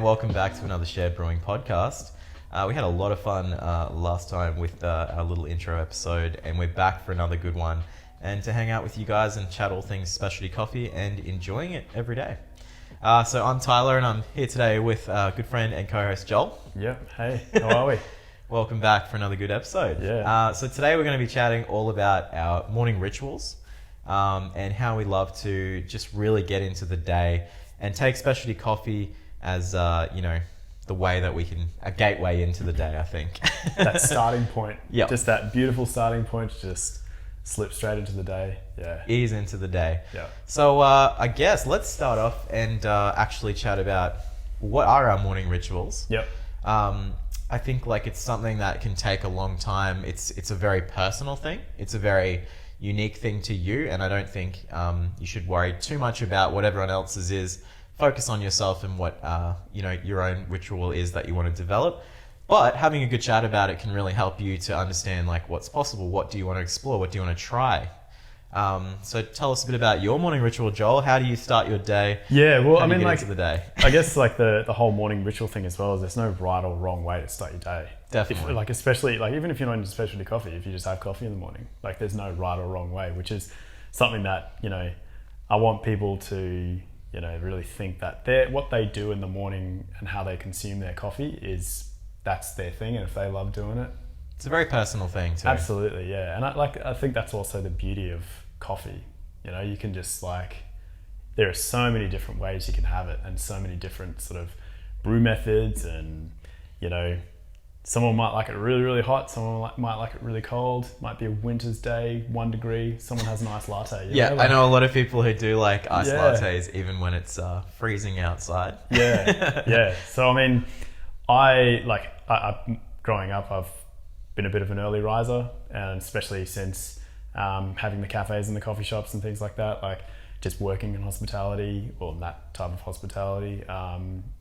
welcome back to another Shared Brewing podcast. We had a lot of fun last time with our little intro episode, and we're back for another good one and to hang out with you guys and chat all things specialty coffee and enjoying it every day. So I'm Tyler, and I'm here today with good friend and co-host Joel. Yep. Hey, how are we? Welcome back for another good episode. Yeah. So today we're going to be chatting all about our morning rituals and how we love to just really get into the day and take specialty coffee as, the way that we can, a gateway into the day, I think. That starting point. Yep. Just that beautiful starting point to just slip straight into the day. Yeah. Ease into the day. Yeah. So I guess let's start off and actually chat about what are our morning rituals. Yep. I think it's something that can take a long time. It's a very personal thing. It's a very unique thing to you, and I don't think you should worry too much about what everyone else's is. Focus on yourself and what your own ritual is that you want to develop. But having a good chat about it can really help you to understand what's possible. What do you want to explore? What do you want to try? So tell us a bit about your morning ritual, Joel. How do you start your day? Yeah, well, How do you get into the day? I guess the whole morning ritual thing as well is there's no right or wrong way to start your day. Definitely. Especially even if you're not into specialty coffee, if you just have coffee in the morning, there's no right or wrong way, which is something that, I want people to, really think that what they do in the morning and how they consume their coffee that's their thing. And if they love doing it, it's a very personal thing too. Absolutely, yeah. And I think that's also the beauty of coffee. You can just there are so many different ways you can have it and so many different sort of brew methods, and someone might like it really, really hot, someone might like it really cold, might be a winter's day, 1 degree, someone has an iced latte. I know a lot of people who do iced lattes even when it's freezing outside. Yeah. So I growing up, I've been a bit of an early riser, and especially since having the cafes and the coffee shops and things like that, just working in hospitality or that type of hospitality,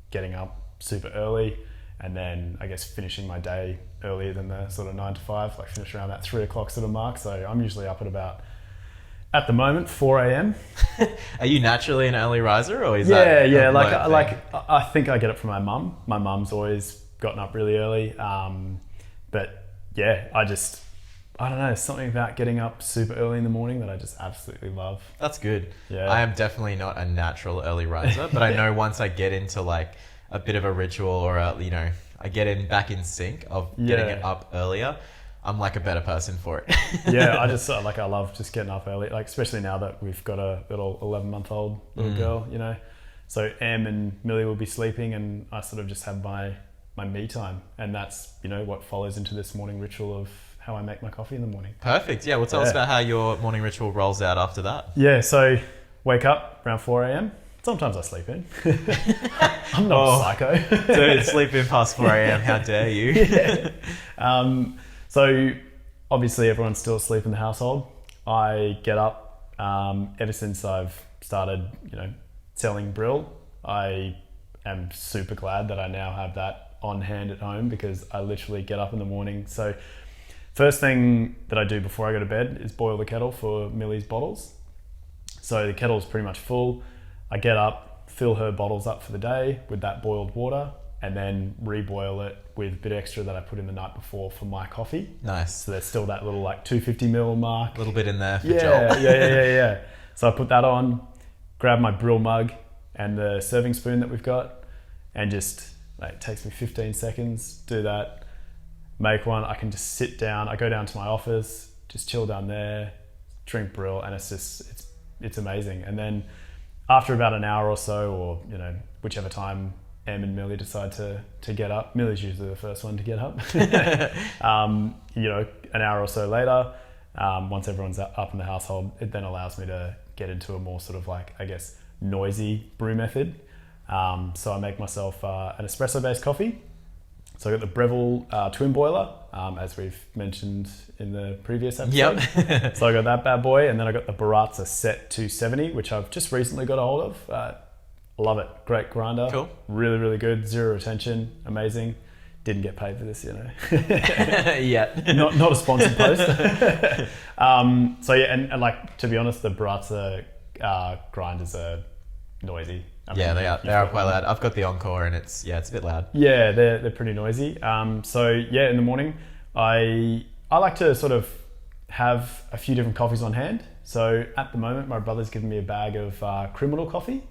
getting up super early, and then I guess finishing my day earlier than the sort of 9 to 5, finish around that 3 o'clock sort of mark. So I'm usually up at the moment, 4 a.m. Are you naturally an early riser, or is that? Yeah. I think I get it from my mum. My mum's always gotten up really early. But yeah, I don't know, something about getting up super early in the morning that I just absolutely love. That's good. Yeah. I am definitely not a natural early riser, but I know once I get into a bit of a ritual, or I get back in sync of getting it up earlier, I'm a better person for it. Yeah, I just I love just getting up early, especially now that we've got a little 11-month-old little girl, So Em and Millie will be sleeping, and I sort of just have my me time, and that's what follows into this morning ritual of how I make my coffee in the morning. Perfect. Yeah, well, tell us about how your morning ritual rolls out after that. Yeah, so wake up around 4 a.m. Sometimes I sleep in. I'm not a psycho. Dude, sleep in past 4 a.m. How dare you? Yeah. So obviously everyone's still asleep in the household. I get up. Ever since I've started, selling Brill, I am super glad that I now have that on hand at home, because I literally get up in the morning. So first thing that I do before I go to bed is boil the kettle for Millie's bottles. So the kettle's pretty much full. I get up, fill her bottles up for the day with that boiled water, and then reboil it with a bit extra that I put in the night before for my coffee. Nice. So there's still that little 250 ml mark. A little bit in there for Joel. Yeah. So I put that on, grab my Brill mug and the serving spoon that we've got, and just it takes me 15 seconds, do that, make one. I can just sit down. I go down to my office, just chill down there, drink Brill, and it's amazing. And then after about an hour or so, or whichever time Em and Millie decide to get up, Millie's usually the first one to get up. An hour or so later, once everyone's up in the household, it then allows me to get into a more sort of noisy brew method. So I make myself an espresso based coffee. So I got the Breville twin boiler, as we've mentioned in the previous episode. Yep. So I got that bad boy, and then I got the Baratza Set 270, which I've just recently got a hold of. Love it. Great grinder. Cool. Really, really good. Zero retention. Amazing. Didn't get paid for this, Yeah. Not a sponsored post. So yeah, and to be honest, the Baratza grinders are noisy. Yeah, they are. you've They are got quite them. loud. I've got the Encore, and it's a bit loud. Yeah, they're pretty noisy. So yeah, in the morning, I like to sort of have a few different coffees on hand. So at the moment, my brother's given me a bag of Criminal coffee,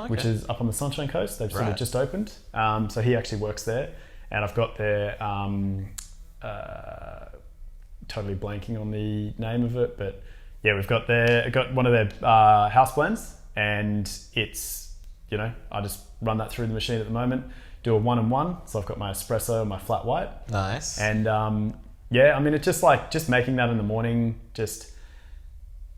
which is up on the Sunshine Coast. They've sort of just opened. So he actually works there, and I've got their totally blanking on the name of it, but yeah, I got one of their house blends, and it's, I just run that through the machine at the moment, do a 1-in-1. So I've got my espresso and my flat white. Nice. And it's just making that in the morning.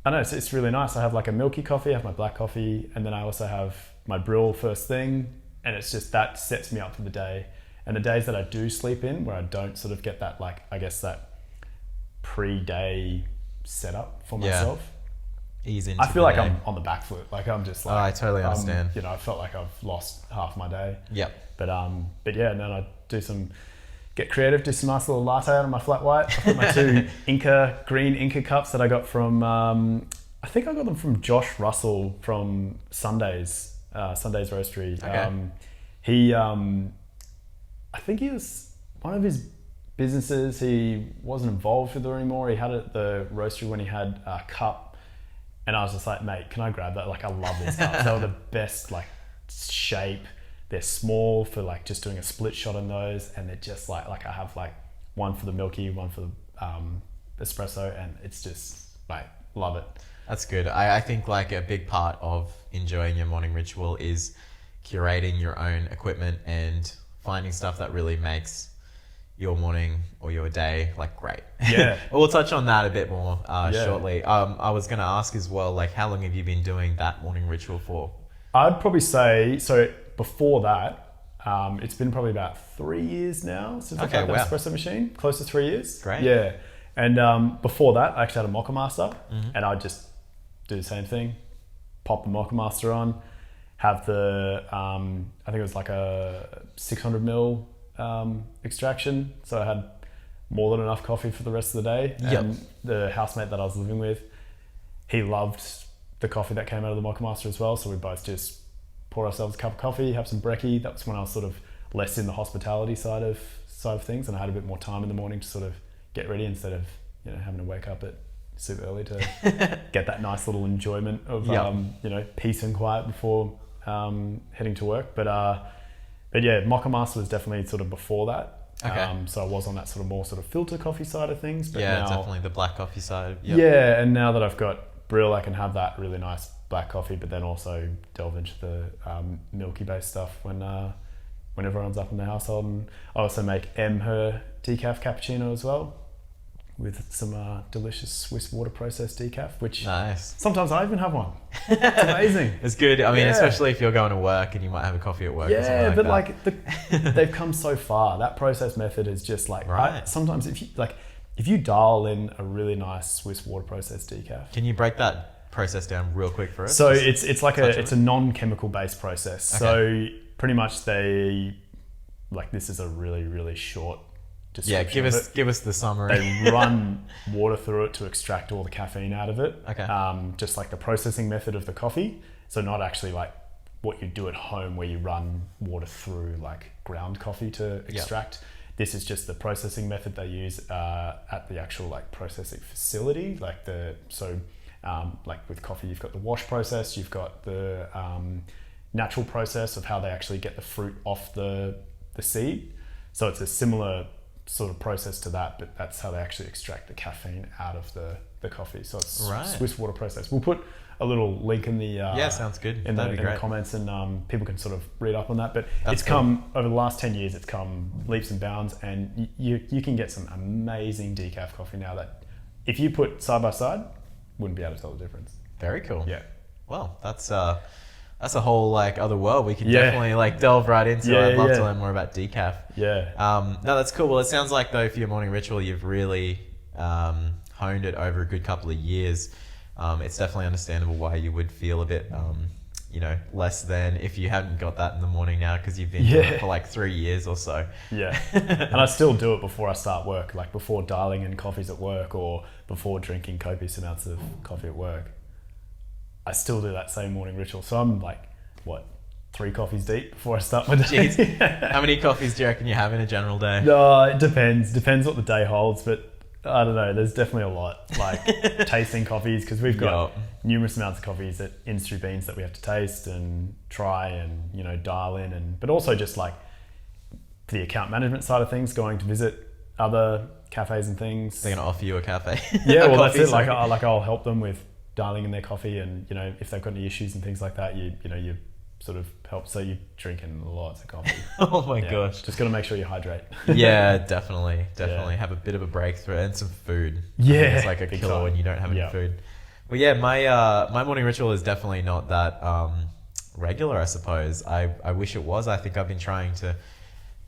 I know it's really nice. I have like a milky coffee, I have my black coffee, and then I also have my Brill first thing, and it's just that sets me up for the day. And the days that I do sleep in, where I don't sort of get that, like, I guess that pre-day setup for myself. Ease into I feel the like day. I'm on the back foot. Like I'm just like, I totally understand. I felt like I've lost half my day. Yep. But yeah, and then I get creative, do some nice little latte out of my flat white. I've got my two green Inca cups that I got from, I think I got them from Josh Russell from Sunday's Roastery. Okay. I think he was, one of his businesses, he wasn't involved with it anymore. He had it at the roastery when he had a cup, and I was just like, mate, can I grab that? Like, I love these cups. They were the best, like, shape. They're small for like just doing a split shot on those, and they're just like I have like one for the milky, one for the espresso, and it's just like, love it. That's good. I think like a big part of enjoying your morning ritual is curating your own equipment and finding stuff that really makes your morning or your day like great. Yeah. We'll touch on that a bit more shortly. I was going to ask as well, like, how long have you been doing that morning ritual for? I'd probably say, so before that, it's been probably about 3 years now since I've had the espresso machine. Close to 3 years. Great. Yeah. And before that, I actually had a Mocha Master, and I'd just do the same thing. Pop the Mocha Master on, have the, I think it was like a 600 ml extraction. So I had more than enough coffee for the rest of the day. And the housemate that I was living with, he loved the coffee that came out of the Mocha Master as well. So we both just pour ourselves a cup of coffee, have some brekkie. That was when I was sort of less in the hospitality side of things, and I had a bit more time in the morning to sort of get ready instead of having to wake up at super early to get that nice little enjoyment of peace and quiet before heading to work. But yeah, Mocha Master was definitely sort of before that. Okay. So I was on that sort of more sort of filter coffee side of things. But yeah, now, definitely the black coffee side. Yeah, and now that I've got Brill, I can have that really nice black coffee, but then also delve into the milky based stuff when everyone's up in the household. And I also make her decaf cappuccino as well, with some delicious Swiss water processed decaf, which nice. Sometimes I even have one. It's amazing. It's good. I mean, especially if you're going to work and you might have a coffee at work. Yeah, or something like but they've come so far. That process method is just like, sometimes if you dial in a really nice Swiss water processed decaf. Can you break that process down real quick for us? So it's like it's a non-chemical based process. Okay. So pretty much this is a really, really short description. Yeah, give us the summary. They run water through it to extract all the caffeine out of it. Okay. Just like the processing method of the coffee. So not actually like what you do at home where you run water through like ground coffee to extract. Yep. This is just the processing method they use at the actual like processing facility. Like with coffee, you've got the wash process, you've got the natural process of how they actually get the fruit off the seed. So it's a similar sort of process to that, but that's how they actually extract the caffeine out of the coffee. So it's Swiss water process. We'll put a little link in the sounds good. in the comments, and people can sort of read up on that. But that's come over the last 10 years. It's come leaps and bounds, and you can get some amazing decaf coffee now that if you put side by side, wouldn't be able to tell the difference. Very cool. Yeah. Well, that's a whole like other world we can definitely like delve right into. I'd love to learn more about decaf. Yeah. No, that's cool. Well, it sounds like though for your morning ritual, you've really honed it over a good couple of years. It's definitely understandable why you would feel a bit, less than if you hadn't got that in the morning now, because you've been doing it for like 3 years or so. Yeah. And I still do it before I start work, like before dialing in coffees at work or before drinking copious amounts of coffee at work. I still do that same morning ritual. So I'm like, 3 coffees deep before I start my day. Jeez. How many coffees do you reckon you have in a general day? No, it depends. Depends what the day holds, but I don't know. There's definitely a lot. Like tasting coffees, because we've got numerous amounts of coffees at industry beans that we have to taste and try and, you know, dial in, and but also just like the account management side of things, going to visit other cafes and things. They're going to offer you a cafe. Yeah, well, coffee, that's it. sorry. I'll help them with dialing in their coffee, and, you know, if they've got any issues and things like that, you sort of help. So you're drinking lots of coffee. Oh my gosh. Just got to make sure you hydrate. Yeah, definitely. Have a bit of a breakthrough and some food. Yeah, it's like a killer when you don't have any food. Well, yeah, my morning ritual is definitely not that regular, I suppose. I wish it was. I think I've been trying to,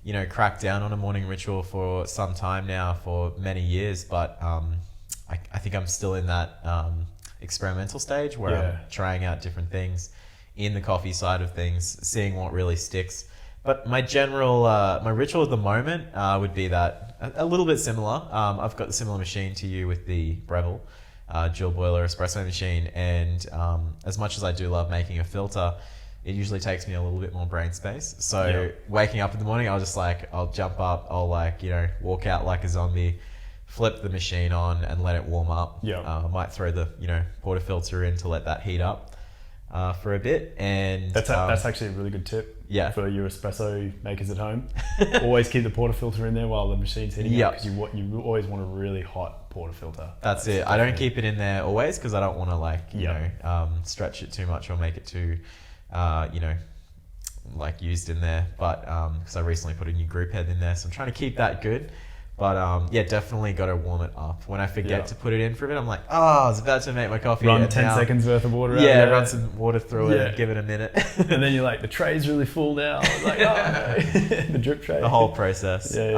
you know, crack down on a morning ritual for some time now, for many years, but I think I'm still in that experimental stage where I'm trying out different things in the coffee side of things, seeing what really sticks. But my general, my ritual at the moment would be that a little bit similar. I've got the similar machine to you with the Breville dual boiler espresso machine, and as much as I do love making a filter, it usually takes me a little bit more brain space. So waking up in the morning, I'll jump up, I'll walk out like a zombie, flip the machine on and let it warm up. I might throw the portafilter in to let that heat up for a bit, and that's actually a really good tip. For your espresso makers at home, always keep the portafilter in there while the machine's heating up, because you always want a really hot portafilter. That's it. I don't keep it in there always because I don't want to stretch it too much or make it too used in there. But because I recently put a new group head in there, so I'm trying to keep that good. But definitely got to warm it up. When I forget to put it in for a bit, I'm like, I was about to make my coffee. Run 10 seconds worth of water out. Run some water through it and give it a minute. And then you're like, the tray's really full now. I was like, no. The drip tray. The whole process. So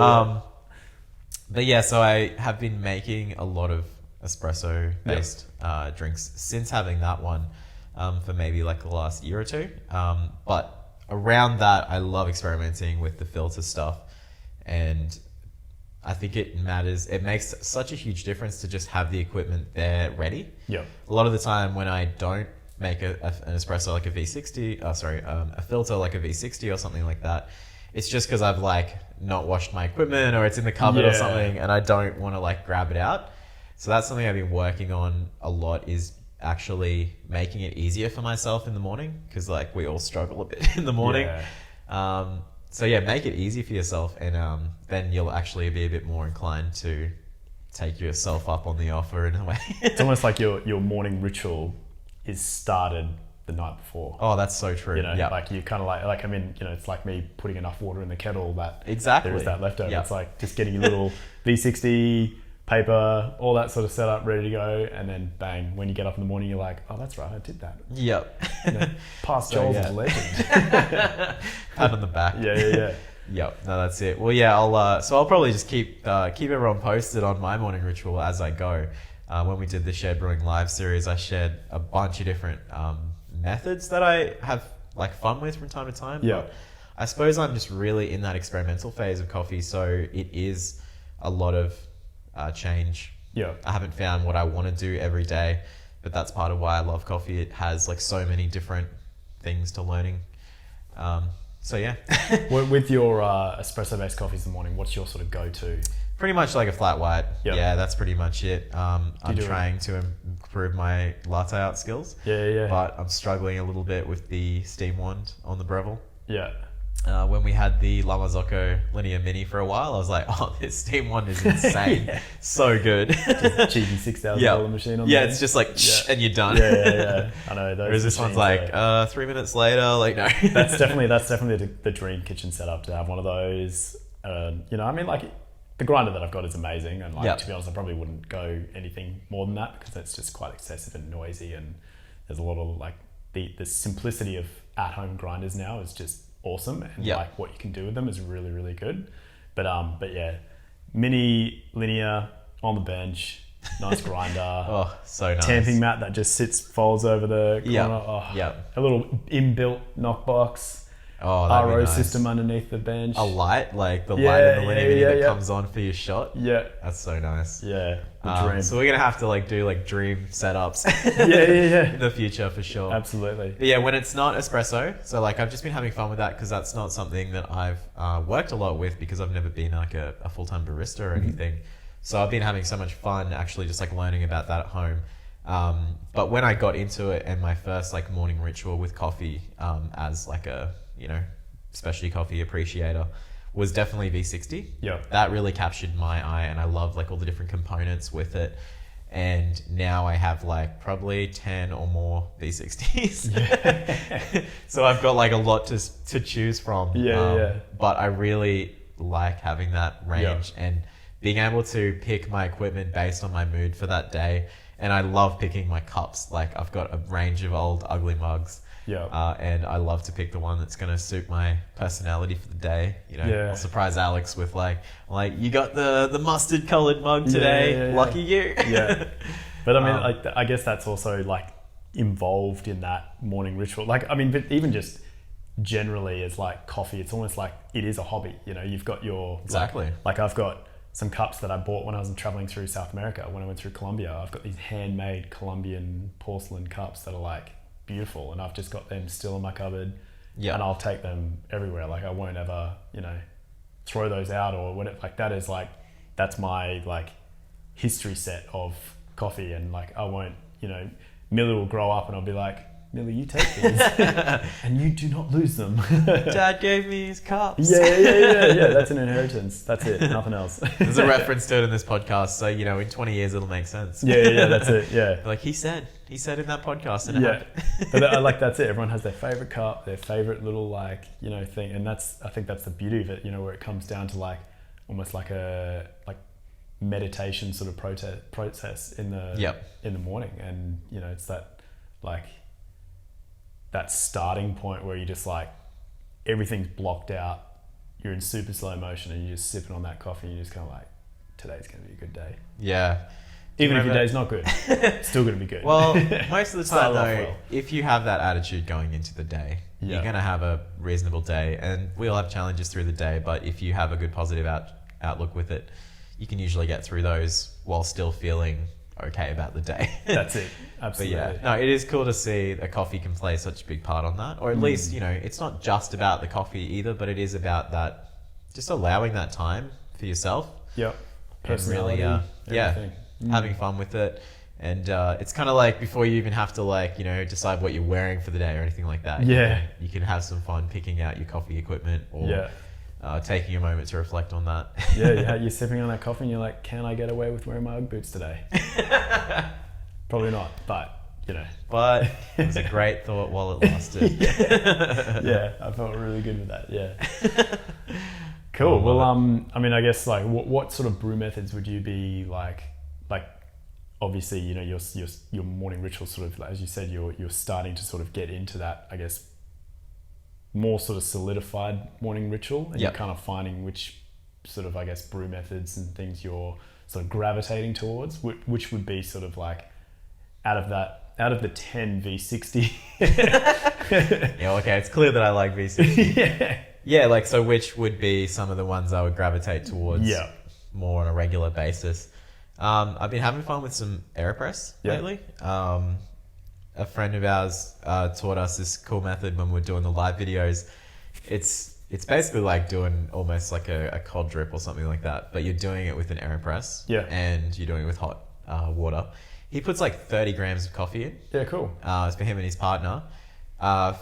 I have been making a lot of espresso-based drinks since having that one for maybe like the last year or two. But around that, I love experimenting with the filter stuff, and I think it matters. It makes such a huge difference to just have the equipment there ready. A lot of the time when I don't make an espresso like a V60, a filter like a V60 or something like that, it's just because I've not washed my equipment, or it's in the cupboard or something, and I don't want to grab it out. So that's something I've been working on a lot, is actually making it easier for myself in the morning, because we all struggle a bit in the morning. So make it easy for yourself, and then you'll actually be a bit more inclined to take yourself up on the offer in a way. It's almost like your morning ritual is started the night before. Oh, that's so true. You kind of it's like me putting enough water in the kettle that there is that leftover. It's like just getting your little V60 paper, all that sort of setup ready to go, and then bang, when you get up in the morning, you're like, oh, that's right, I did that. Past Joel's is a legend. Pat on the back. Yep. No, that's it. Well, I'll probably just keep everyone posted on my morning ritual as I go. When we did the Shared Brewing live series, I shared a bunch of different methods that I have fun with from time to time. But I suppose I'm just really in that experimental phase of coffee, so it is a lot of change. I haven't found what I want to do every day, but that's part of why I love coffee. It has so many different things to learning. With your espresso based coffees in the morning, what's your sort of go-to? Pretty much like a flat white. Yeah, that's pretty much it. I'm trying to improve my latte art skills. But I'm struggling a little bit with the steam wand on the Breville. When we had the La Marzocco Linear Mini for a while, I was like, oh, this steam wand is insane. So good. Just cheeky $6,000 machine on there. It's just and you're done. I know. Those Whereas this one's 3 minutes later, no. That's definitely the dream kitchen setup, to have one of those. The grinder that I've got is amazing, and to be honest, I probably wouldn't go anything more than that, because it's just quite excessive and noisy, and there's a lot of the simplicity of at-home grinders now is just awesome, and what you can do with them is really, really good. But mini linear on the bench, nice grinder. Oh, so nice. Tamping mat that just folds over the corner. A little inbuilt knockbox. Oh, that'd be RO nice. system underneath the bench. A light, like the Yeah, light in the yeah, Linny yeah, that yeah. comes on for your shot. Yeah. That's so nice. Yeah. The dream. So we're gonna have to like do like dream setups yeah. in the future for sure. Absolutely. But yeah, when it's not espresso, so like I've just been having fun with that because that's not something that I've worked a lot with because I've never been like a full-time barista or anything. So I've been having so much fun actually just like learning about that at home. But when I got into it and my first like morning ritual with coffee as like a, specialty coffee appreciator was definitely V60. Yeah. That really captured my eye and I love like all the different components with it. And now I have like probably 10 or more V60s. Yeah. So I've got like a lot to choose from. Yeah. But I really like having that range and being able to pick my equipment based on my mood for that day. And I love picking my cups. Like I've got a range of old ugly mugs. Yeah. And I love to pick the one that's going to suit my personality for the day. I'll surprise Alex with like you got the mustard colored mug today. Yeah. Lucky you. Yeah. But I mean, I guess that's also like involved in that morning ritual. Like, I mean, but even just generally as like coffee, it's almost like it is a hobby. You've got your Exactly. Like I've got some cups that I bought when I was traveling through South America. When I went through Colombia, I've got these handmade Colombian porcelain cups that are like beautiful, and I've just got them still in my cupboard. Yeah. And I'll take them everywhere. Like I won't ever, throw those out or whatever. Like that is like, that's my like history set of coffee, and like I won't, Millie will grow up and I'll be like, Millie, you take these and you do not lose them. Dad gave me his cups. Yeah. That's an inheritance. That's it. Nothing else. There's a reference to it in this podcast, so in 20 years it'll make sense. Yeah. That's it. Yeah. Like he said in that podcast, and it happened. But I like that's it. Everyone has their favorite cup, their favorite little thing, and I think that's the beauty of it. Where it comes down to like almost like a meditation sort of process in the morning, and it's that like that starting point where you just like everything's blocked out, you're in super slow motion and you're just sipping on that coffee and you're just kind of like, today's going to be a good day. Yeah. Even if your day's not good, it's still going to be good. Well, most of the time though, well. if you have that attitude going into the day, you're going to have a reasonable day, and we'll have challenges through the day, but if you have a good positive outlook with it, you can usually get through those while still feeling okay about the day. That's it. Absolutely. But yeah, no, it is cool to see a coffee can play such a big part on that, or at least, it's not just about the coffee either, but it is about that, just allowing that time for yourself. Yep. Personality, really, having fun with it. And it's kind of like before you even have to decide what you're wearing for the day or anything like that. You can have some fun picking out your coffee equipment or taking a moment to reflect on that. You're sipping on that coffee and you're like, can I get away with wearing my Ugg boots today? Probably not, but But it was a great thought while it lasted. I felt really good with that. Yeah. Cool. Well, I mean, I guess like what sort of brew methods would you be like obviously, your morning ritual sort of, as you said, you're starting to sort of get into that, I guess, more sort of solidified morning ritual, and you're kind of finding which sort of, I guess, brew methods and things you're sort of gravitating towards, which would be sort of like out of the 10 V60. Yeah, okay, it's clear that I like V60. Yeah, like, so which would be some of the ones I would gravitate towards more on a regular basis? I've been having fun with some AeroPress lately. A friend of ours taught us this cool method when we were doing the live videos. It's basically like doing almost like a cold drip or something like that, but you're doing it with an AeroPress and you're doing it with hot water. He puts like 30 grams of coffee in. Yeah, cool. It's for him and his partner.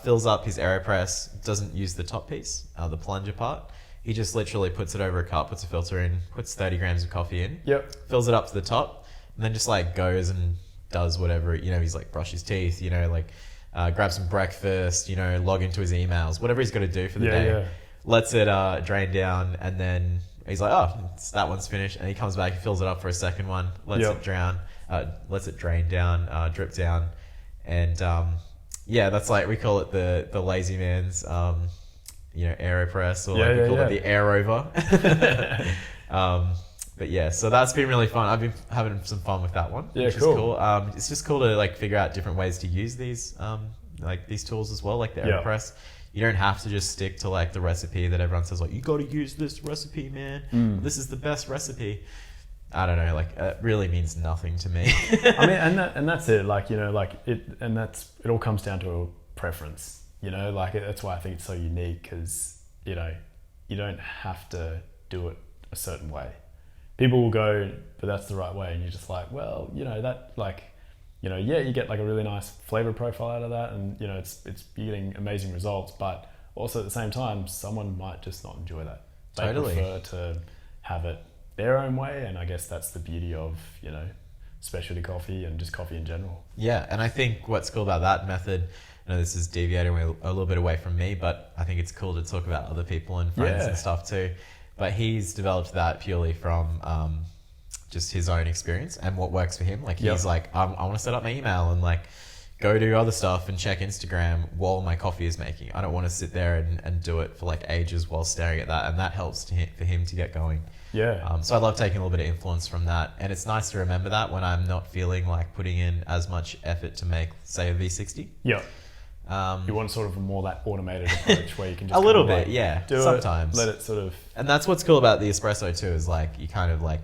Fills up his AeroPress, doesn't use the top piece, the plunger part. He just literally puts it over a cup, puts a filter in, puts 30 grams of coffee in, fills it up to the top, and then just like goes and does whatever, he's like brush his teeth, grab some breakfast, log into his emails, whatever he's got to do for the day. Lets it drain down, and then he's like, oh, that one's finished, and he comes back and fills it up for a second one, lets it drain down, drip down, and that's like, we call it the lazy man's AeroPress, or like we call it the air over. But yeah, so that's been really fun. I've been having some fun with that one, which is cool. It's just cool to like figure out different ways to use these these tools as well, like the AeroPress. You don't have to just stick to like the recipe that everyone says, like, you got to use this recipe, man. This is the best recipe. I don't know, like it really means nothing to me. I mean, and that's it. Like, you know, like it all comes down to a preference. You know, like that's why I think it's so unique, because you know, you don't have to do it a certain way. People will go, but that's the right way, and you're just like, well, you know, that like, you know, yeah, you get like a really nice flavor profile out of that, and you know, it's you're getting amazing results, but also at the same time, someone might just not enjoy that. They Totally. prefer to have it their own way, and I guess that's the beauty of, you know, specialty coffee and just coffee in general. Yeah, and I think what's cool about that method, I know this is deviating a little bit away from me, but I think it's cool to talk about other people and friends and stuff too. But he's developed that purely from just his own experience and what works for him. Like he's like, I want to set up my email and like go do other stuff and check Instagram while my coffee is making. I don't want to sit there and do it for like ages while staring at that, and that helps for him to get going. Yeah. So I love taking a little bit of influence from that, and it's nice to remember that when I'm not feeling like putting in as much effort to make, say, a V60. Yeah. You want sort of a more that automated approach where you can just a little kind of bit, like yeah. do Sometimes let it sort of. And that's what's cool about the espresso too, is like you kind of like,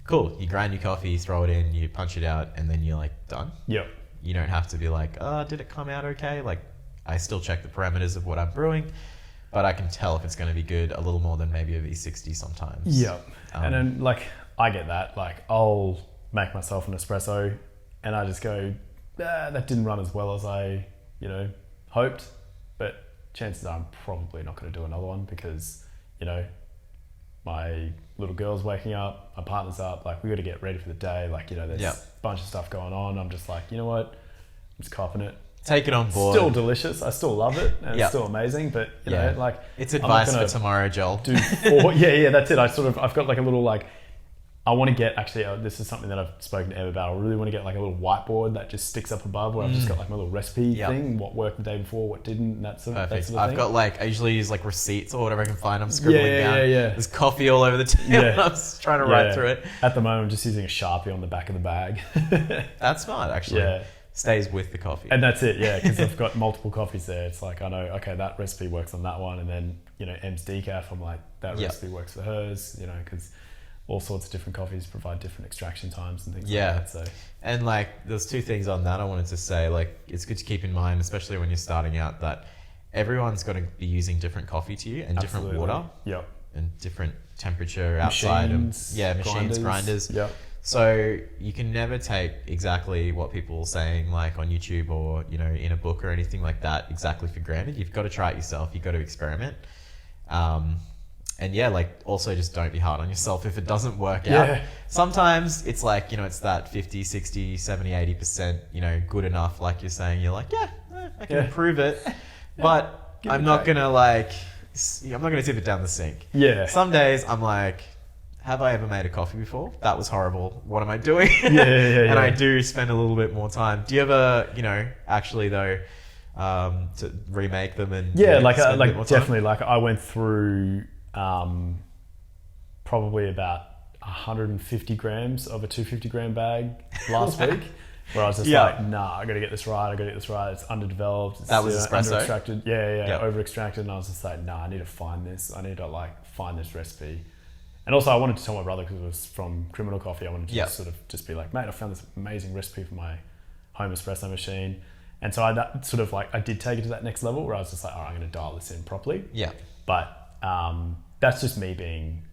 cool, you grind your coffee, you throw it in, you punch it out, and then you're like done. Yep. You don't have to be like, oh, did it come out okay? Like I still check the parameters of what I'm brewing, but I can tell if it's going to be good a little more than maybe a V60 sometimes. Yeah. And then like, I get that. Like I'll make myself an espresso and I just go, that didn't run as well as I, you know, hoped. But chances are I'm probably not going to do another one because, you know, my little girl's waking up, my partner's up, like we got to get ready for the day. Like, you know, there's a bunch of stuff going on. I'm just like, you know what? I'm just copping it. Take it on board. Still delicious. I still love it, and it's still amazing. But you know, like it's advice for tomorrow, Joel. Do 4, yeah, that's it. I've got like a little like. I want to get actually. This is something that I've spoken to Em about. I really want to get like a little whiteboard that just sticks up above where I've just got like my little recipe thing. What worked the day before, what didn't, and that sort of Perfect. thing. I've got like I usually use like receipts or whatever I can find. I'm scribbling down. Yeah. There's coffee all over the table. I'm just trying to write through it. At the moment, I'm just using a Sharpie on the back of the bag. That's smart, actually. Yeah. Stays with the coffee. And that's it, yeah, because I've got multiple coffees there. It's like, I know, okay, that recipe works on that one. And then, you know, Em's decaf, I'm like, that recipe works for hers, you know, because all sorts of different coffees provide different extraction times and things like that. So. And like, there's two things on that I wanted to say. Like, it's good to keep in mind, especially when you're starting out, that everyone's going to be using different coffee to you and different water. Yep. And different temperature outside. Machines, grinders. Yep. So you can never take exactly what people are saying, like on YouTube or, you know, in a book or anything like that, exactly for granted. You've got to try it yourself. You've got to experiment. And yeah, like also just don't be hard on yourself if it doesn't work out. Sometimes it's like, you know, it's that 50, 60, 70, 80%, you know, good enough. Like you're saying, you're like, I can improve it, but I'm not going to tip it down the sink. Yeah. Some days I'm like, have I ever made a coffee before? That was horrible. What am I doing? And I do spend a little bit more time. Do you ever, you know, actually though, to remake them and like definitely. Like I went through probably about 150 grams of a 250 gram bag last week, where I was just like, nah, I got to get this right. It's underdeveloped. It's, that was espresso. Under extracted. Over extracted. And I was just like, nah, I need to find this. I need to like find this recipe. And also I wanted to tell my brother, because it was from Criminal Coffee, I wanted to sort of just be like, mate, I found this amazing recipe for my home espresso machine. And so I did take it to that next level where I was just like, all right, I'm going to dial this in properly. Yeah. But that's just me being,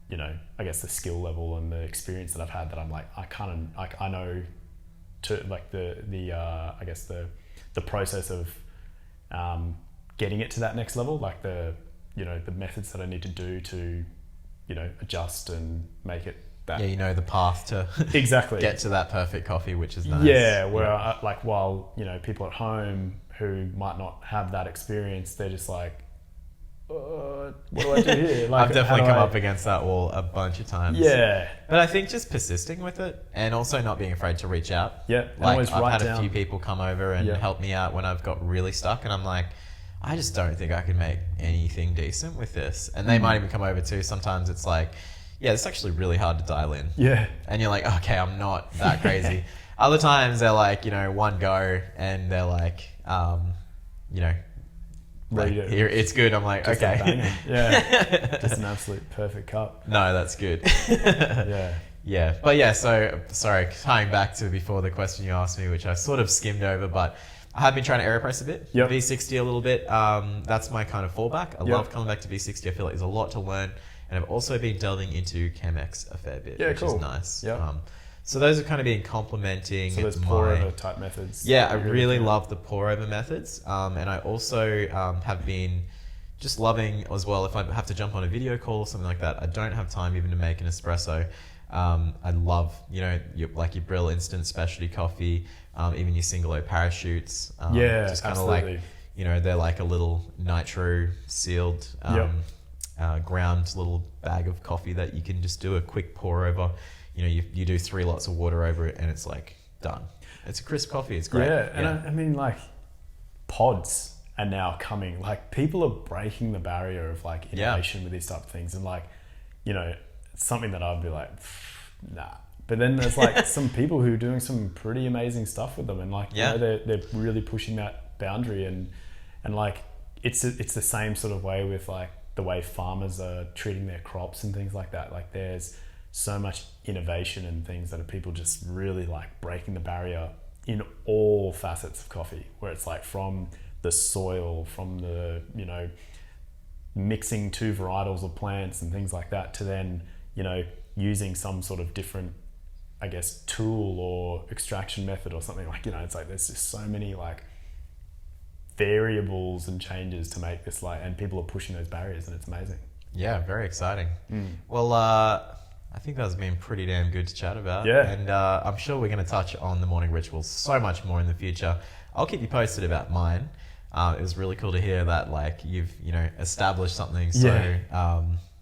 you know, I guess the skill level and the experience that I've had, that I'm like, I know to like I guess the process of getting it to that next level, like the methods that I need to do to, you know, adjust and make it that. Yeah, you know, the path to exactly get to that perfect coffee, which is nice. Yeah, where while, you know, people at home who might not have that experience, they're just like, what do I do here? Like, I've definitely come up against that wall a bunch of times. Yeah. But I think just persisting with it, and also not being afraid to reach out. Yeah. Like I've had a few people come over and help me out when I've got really stuck, and I'm like, I just don't think I can make anything decent with this. And they might even come over too. Sometimes it's like, yeah, it's actually really hard to dial in. Yeah. And you're like, okay, I'm not that crazy. Other times they're like, you know, one go, and they're like, you know, ready to here it's good. I'm like, just a okay. banger. Yeah, just an absolute perfect cup. No, that's good. Yeah. Yeah, but yeah, so sorry, tying back to before the question you asked me, which I sort of skimmed over, but I have been trying to AeroPress a bit, Yep. V60 a little bit. That's my kind of fallback. I Yep. love coming back to V60. I feel like there's a lot to learn, and I've also been delving into Chemex a fair bit, which is nice. Yep. So those are kind of been complementing. So there's pour over type methods. Yeah, I really love the pour over methods, and I also have been just loving as well. If I have to jump on a video call or something like that, I don't have time even to make an espresso. I love, your Brill instant specialty coffee, even your single O parachutes. Just kind of absolutely. like, they're like a little nitro sealed ground little bag of coffee that you can just do a quick pour over. You do 3 lots of water over it and it's like done. It's a crisp coffee. It's great. Yeah, and I mean, like, pods are now coming. Like, people are breaking the barrier of like innovation with these type of things, and like, it's something that I'd be like, nah. But then there's like some people who are doing some pretty amazing stuff with them, and like, they're really pushing that boundary, and like it's the same sort of way with like the way farmers are treating their crops and things like that. Like, there's so much innovation and things that are people just really like breaking the barrier in all facets of coffee, where it's like from the soil, from the, mixing 2 varietals of plants and things like that, to then, using some sort of different, I guess, tool or extraction method or something like, it's like there's just so many like variables and changes to make this, like, and people are pushing those barriers, and it's amazing. Yeah, very exciting. Well, I think that's been pretty damn good to chat about. Yeah. And I'm sure we're going to touch on the morning rituals so much more in the future. I'll keep you posted about mine. It was really cool to hear that, like, you've, established something so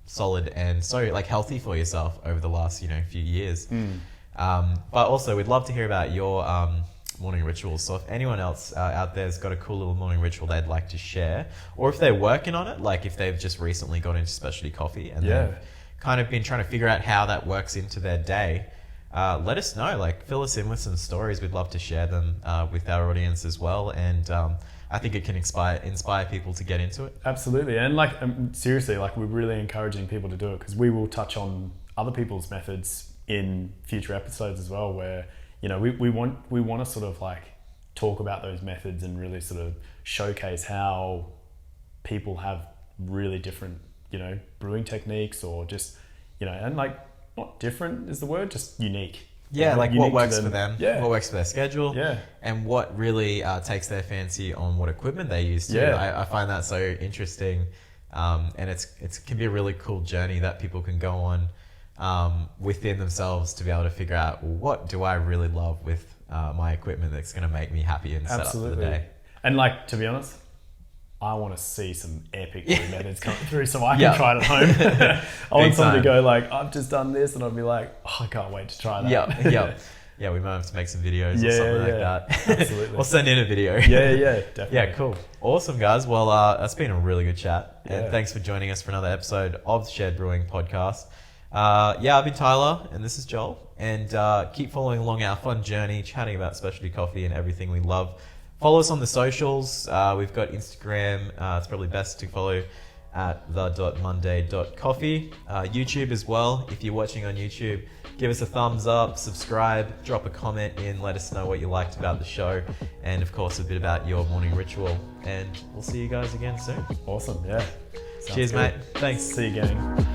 solid and so like healthy for yourself over the last, few years. But also we'd love to hear about your morning rituals. So if anyone else out there has got a cool little morning ritual they'd like to share, or if they're working on it, like if they've just recently got into specialty coffee and they've kind of been trying to figure out how that works into their day, let us know. Like, fill us in with some stories. We'd love to share them with our audience as well. And I think it can inspire people to get into it. Absolutely. And like, seriously, like, we're really encouraging people to do it, because we will touch on other people's methods in future episodes as well, where, we want to sort of like talk about those methods and really sort of showcase how people have really different, brewing techniques, or just, and like, not different is the word, just unique. Yeah, like what works for them, yeah. what works for their schedule, and what really takes their fancy on what equipment they use too. I find that so interesting, and it can be a really cool journey that people can go on within themselves to be able to figure out, well, what do I really love with my equipment that's going to make me happy and set up for the day. And like, to be honest, I want to see some epic brew methods come through so I can try it at home. I want someone to go like, I've just done this, and I'll be like, oh, I can't wait to try that. Yeah, we might have to make some videos or something like that. Absolutely. Or send in a video. Yeah, definitely. Yeah, cool. Awesome, guys. Well, that's been a really good chat. And thanks for joining us for another episode of the Shared Brewing Podcast. I've been Tyler, and this is Joel. And keep following along our fun journey, chatting about specialty coffee and everything we love. Follow us on the socials. We've got Instagram. It's probably best to follow at the.monday.coffee. YouTube as well. If you're watching on YouTube, give us a thumbs up, subscribe, drop a comment in, let us know what you liked about the show, and of course a bit about your morning ritual. And we'll see you guys again soon. Awesome, yeah. Cheers, mate. Thanks. See you, gang.